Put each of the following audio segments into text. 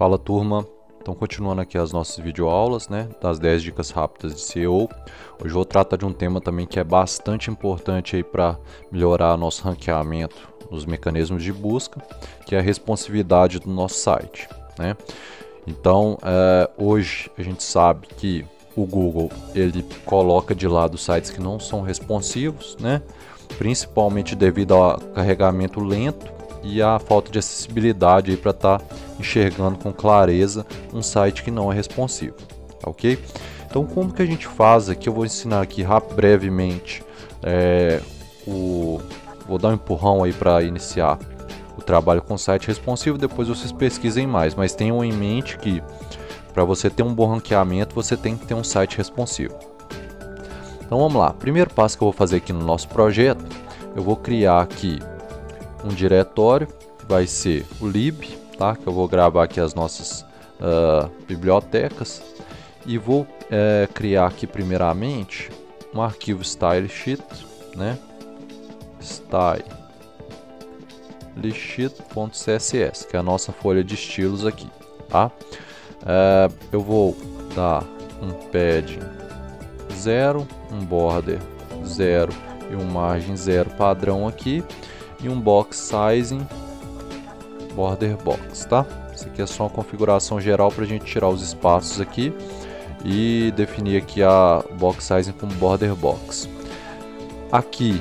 Fala turma, então continuando aqui as nossas videoaulas, né, das 10 dicas rápidas de SEO. Hoje eu vou tratar de um tema também que é bastante importante aí para melhorar nosso ranqueamento nos mecanismos de busca, que é a responsividade do nosso site, né? Então, hoje a gente sabe que o Google ele coloca de lado sites que não são responsivos, né? Principalmente devido ao carregamento lento e a falta de acessibilidade para estar enxergando com clareza um site que não é responsivo, tá ok? Então, como que a gente faz aqui? Eu vou ensinar aqui brevemente, vou dar um empurrão aí para iniciar o trabalho com site responsivo, depois vocês pesquisem mais, mas tenham em mente que para você ter um bom ranqueamento, você tem que ter um site responsivo. Então vamos lá, primeiro passo que eu vou fazer aqui no nosso projeto, eu vou criar aqui um diretório, que vai ser o lib, tá? Que eu vou gravar aqui as nossas bibliotecas, e vou criar aqui primeiramente um arquivo stylesheet, né? stylesheet.css, que é a nossa folha de estilos aqui, tá? Eu vou dar um padding 0, um border 0 e um margem 0 padrão aqui, e um box sizing border box, tá? Isso aqui é só uma configuração geral para a gente tirar os espaços aqui e definir aqui a box sizing como border box. Aqui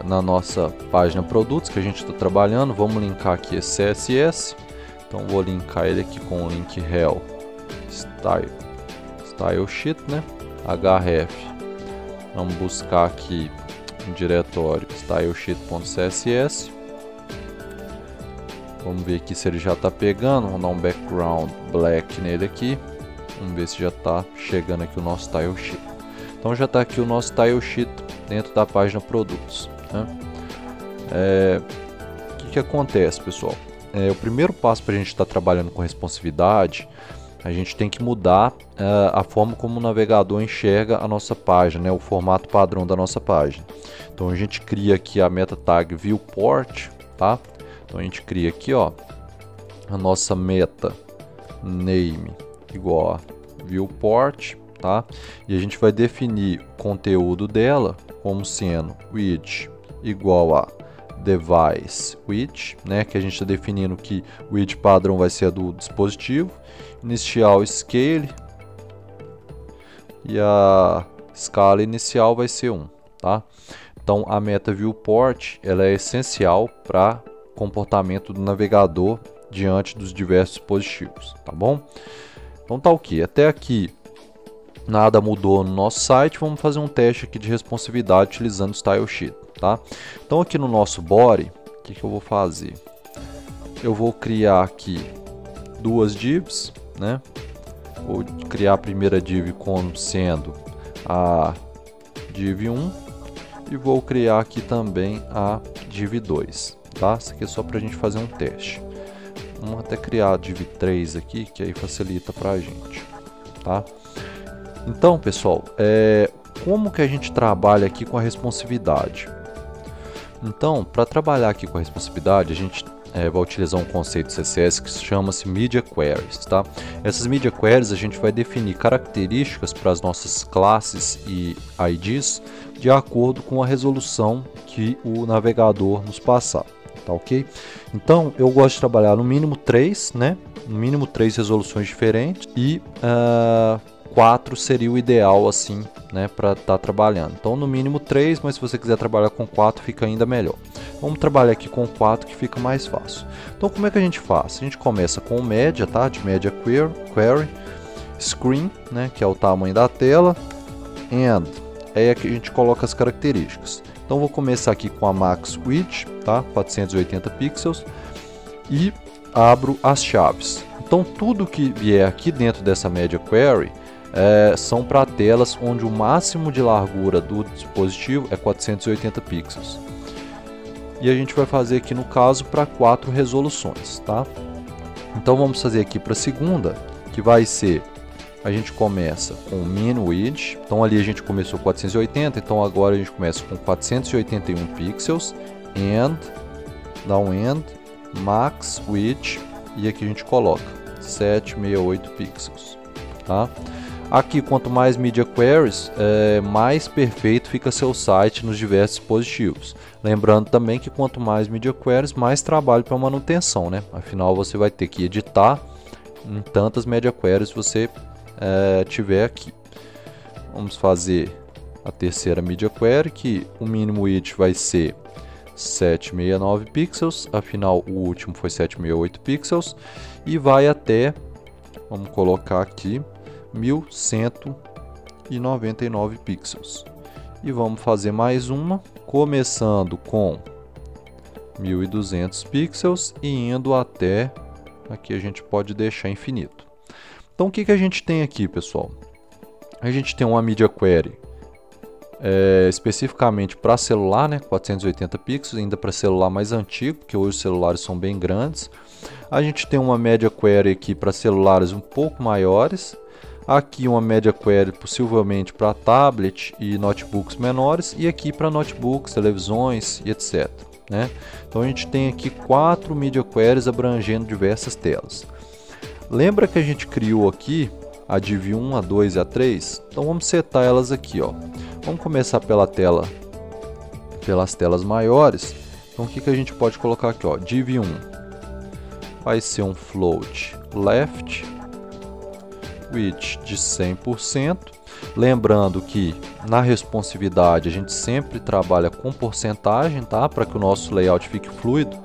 na nossa página produtos que a gente está trabalhando, vamos linkar aqui esse CSS. Então vou linkar ele aqui com o link rel style sheet, né? href. Vamos buscar aqui um diretório stylesheet.css. Vamos ver aqui se ele já está pegando. Vamos dar um background black nele aqui. Vamos ver se já está chegando aqui o nosso style sheet. Então já está aqui o nosso style sheet dentro da página produtos, né? O que acontece, pessoal? O primeiro passo para a gente estar trabalhando com responsividade, a gente tem que mudar a forma como o navegador enxerga a nossa página, né? O formato padrão da nossa página. Então a gente cria aqui a meta tag viewport, tá? Então a gente cria aqui, ó, a nossa meta name igual a viewport, tá? E a gente vai definir o conteúdo dela como sendo width igual a device width, né? Que a gente está definindo que o width padrão vai ser a do dispositivo, initial scale e a escala inicial vai ser 1, tá? Então a meta viewport ela é essencial para comportamento do navegador diante dos diversos dispositivos, tá bom? Então tá ok, até aqui nada mudou no nosso site. Vamos fazer um teste aqui de responsividade utilizando o style sheet, tá? Então aqui no nosso body, o que eu vou fazer? Eu vou criar aqui duas divs, né? Vou criar a primeira div como sendo a div 1 e vou criar aqui também a div 2, tá? Isso aqui é só para a gente fazer um teste. Vamos até criar a div 3 aqui, que aí facilita para a gente, tá? Então, pessoal, como que a gente trabalha aqui com a responsividade? Então, para trabalhar aqui com a responsividade, a gente vai utilizar um conceito CSS que chama-se Media Queries, tá? Essas Media Queries a gente vai definir características para as nossas classes e IDs de acordo com a resolução que o navegador nos passar, tá ok? Então, eu gosto de trabalhar no mínimo 3, né? No mínimo 3 resoluções diferentes e 4 seria o ideal assim, né, para estar trabalhando. Então no mínimo 3, mas se você quiser trabalhar com 4 fica ainda melhor. Vamos trabalhar aqui com 4 que fica mais fácil. Então como é que a gente faz? A gente começa com o média, tá? De média query, screen, né, que é o tamanho da tela, and aí aqui a gente coloca as características. Então vou começar aqui com a max width, tá? 480 pixels e abro as chaves. Então tudo que vier aqui dentro dessa média query são para telas onde o máximo de largura do dispositivo é 480 pixels. E a gente vai fazer aqui no caso para 4 resoluções, tá? Então vamos fazer aqui para a segunda, que vai ser, a gente começa com min width, então ali a gente começou com 480, então agora a gente começa com 481 pixels, and, dá um and, max width e aqui a gente coloca 768 pixels, tá? Aqui, quanto mais Media Queries, mais perfeito fica seu site nos diversos dispositivos. Lembrando também que quanto mais Media Queries, mais trabalho para manutenção, né? Afinal, você vai ter que editar em tantas Media Queries você tiver aqui. Vamos fazer a terceira Media Query, que o mínimo width vai ser 769 pixels, afinal o último foi 768 pixels, e vai até, vamos colocar aqui, 1199 pixels. E vamos fazer mais uma, começando com 1200 pixels e indo até, aqui a gente pode deixar infinito. Então o que a gente tem aqui, pessoal? A gente tem uma Media Query especificamente para celular, né, 480 pixels, ainda para celular mais antigo, porque hoje os celulares são bem grandes. A gente tem uma Media Query aqui para celulares um pouco maiores. Aqui uma Media Query possivelmente para tablet e notebooks menores, e aqui para notebooks, televisões e etc, né? Então a gente tem aqui 4 Media Queries abrangendo diversas telas. Lembra que a gente criou aqui a div 1, a 2 e a 3? Então vamos setar elas aqui, ó. Vamos começar pelas telas maiores. Então o que a gente pode colocar aqui, ó? Div 1 vai ser um float left width de 100%. Lembrando que na responsividade a gente sempre trabalha com porcentagem, tá? Para que o nosso layout fique fluido.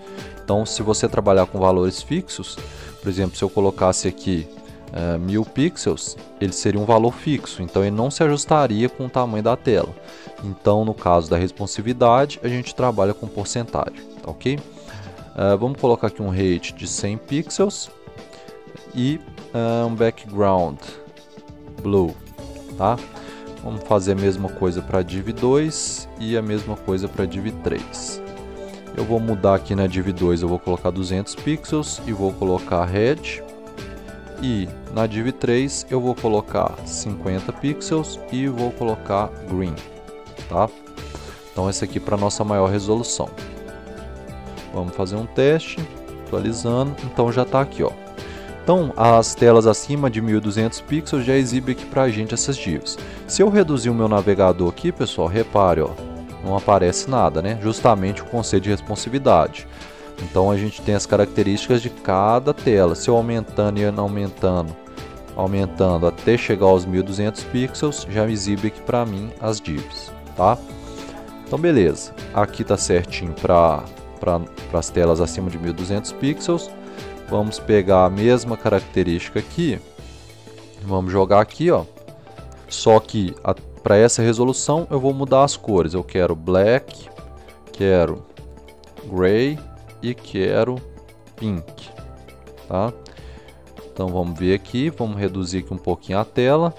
Então, se você trabalhar com valores fixos, por exemplo, se eu colocasse aqui 1000 pixels, ele seria um valor fixo, então ele não se ajustaria com o tamanho da tela. Então, no caso da responsividade, a gente trabalha com porcentagem, tá ok? Vamos colocar aqui um rate de 100 pixels e um background blue, tá? Vamos fazer a mesma coisa para div 2 e a mesma coisa para div 3. Eu vou mudar aqui na div 2, eu vou colocar 200 pixels e vou colocar red. E na div 3 eu vou colocar 50 pixels e vou colocar green, tá? Então esse aqui para nossa maior resolução. Vamos fazer um teste, atualizando. Então já está aqui, ó. Então as telas acima de 1200 pixels já exibem aqui para a gente essas divs. Se eu reduzir o meu navegador aqui, pessoal, repare, ó, não aparece nada, né? Justamente o conceito de responsividade. Então a gente tem as características de cada tela. Se eu aumentando e aumentando até chegar aos 1200 pixels, já exibe aqui para mim as divs, tá? Então beleza, aqui tá certinho para as telas acima de 1200 pixels. Vamos pegar a mesma característica aqui, vamos jogar aqui, ó. Só que para essa resolução eu vou mudar as cores. Eu quero black, quero gray e quero pink, tá? Então vamos ver aqui, vamos reduzir aqui um pouquinho a tela.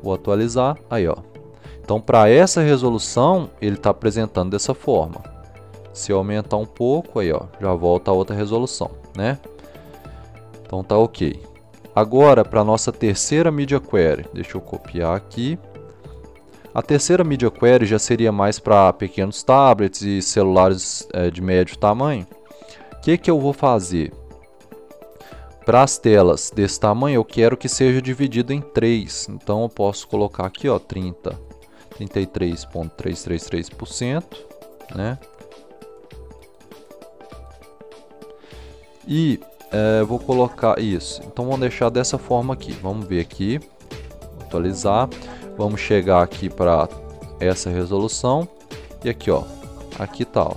Vou atualizar, aí ó. Então para essa resolução ele está apresentando dessa forma. Se eu aumentar um pouco, aí ó, já volta a outra resolução, né? Então tá ok. Agora para nossa terceira Media Query, deixa eu copiar aqui. A terceira Media Query já seria mais para pequenos tablets e celulares de médio tamanho. O que eu vou fazer? Para as telas desse tamanho, eu quero que seja dividido em 3. Então eu posso colocar aqui, ó, 33,333%, né? E vou colocar isso. Então vamos deixar dessa forma aqui. Vamos ver aqui, atualizar. Vamos chegar aqui para essa resolução e aqui, ó, aqui tá, ó,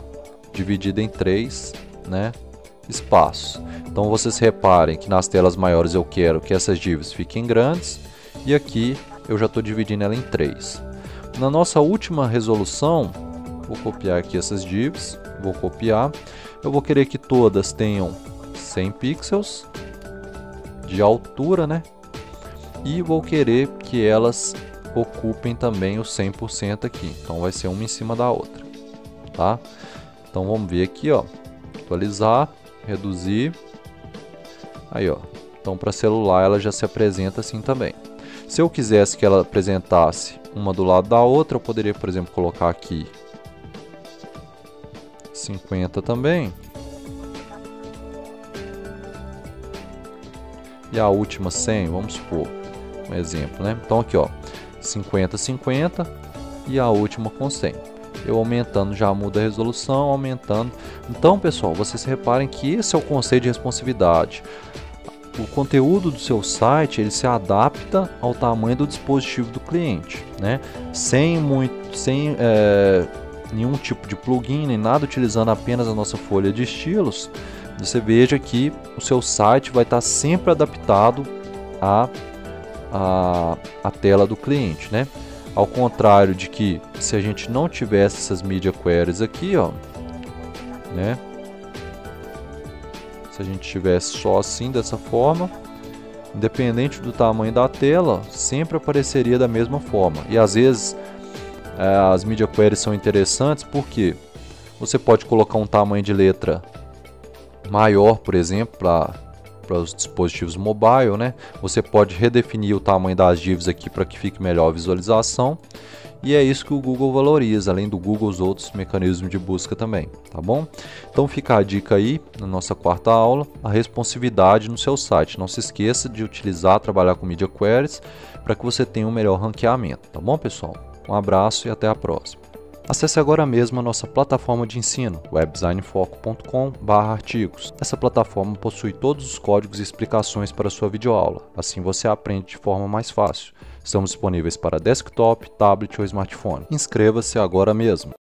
dividida em 3, né, espaços. Então vocês reparem que nas telas maiores eu quero que essas divs fiquem grandes e aqui eu já estou dividindo ela em 3. Na nossa última resolução, vou copiar aqui essas divs, vou copiar. Eu vou querer que todas tenham 100 pixels de altura, né? E vou querer que elas ocupem também os 100% aqui. Então vai ser uma em cima da outra, tá? Então vamos ver aqui, ó, atualizar, reduzir. Aí, ó. Então para celular ela já se apresenta assim também. Se eu quisesse que ela apresentasse uma do lado da outra, eu poderia, por exemplo, colocar aqui 50 também. e a última 100, vamos supor, um exemplo, né? Então aqui, ó, 50, 50 e a última com 100. Eu aumentando já muda a resolução, aumentando. Então, pessoal, vocês reparem que esse é o conceito de responsividade. O conteúdo do seu site ele se adapta ao tamanho do dispositivo do cliente, né? Sem nenhum tipo de plugin nem nada, utilizando apenas a nossa folha de estilos. Você veja que o seu site vai estar sempre adaptado à tela do cliente, né? Ao contrário de que se a gente não tivesse essas media queries aqui, ó, né? Se a gente tivesse só assim, dessa forma, independente do tamanho da tela, sempre apareceria da mesma forma. E às vezes as media queries são interessantes porque você pode colocar um tamanho de letra maior, por exemplo, para os dispositivos mobile, né? Você pode redefinir o tamanho das divs aqui para que fique melhor a visualização. E é isso que o Google valoriza, além do Google, os outros mecanismos de busca também, tá bom? Então fica a dica aí, na nossa quarta aula, a responsividade no seu site. Não se esqueça de trabalhar com Media Queries, para que você tenha um melhor ranqueamento, tá bom, pessoal? Um abraço e até a próxima. Acesse agora mesmo a nossa plataforma de ensino, webdesignfoco.com/artigos. Essa plataforma possui todos os códigos e explicações para a sua videoaula, assim você aprende de forma mais fácil. Estamos disponíveis para desktop, tablet ou smartphone. Inscreva-se agora mesmo!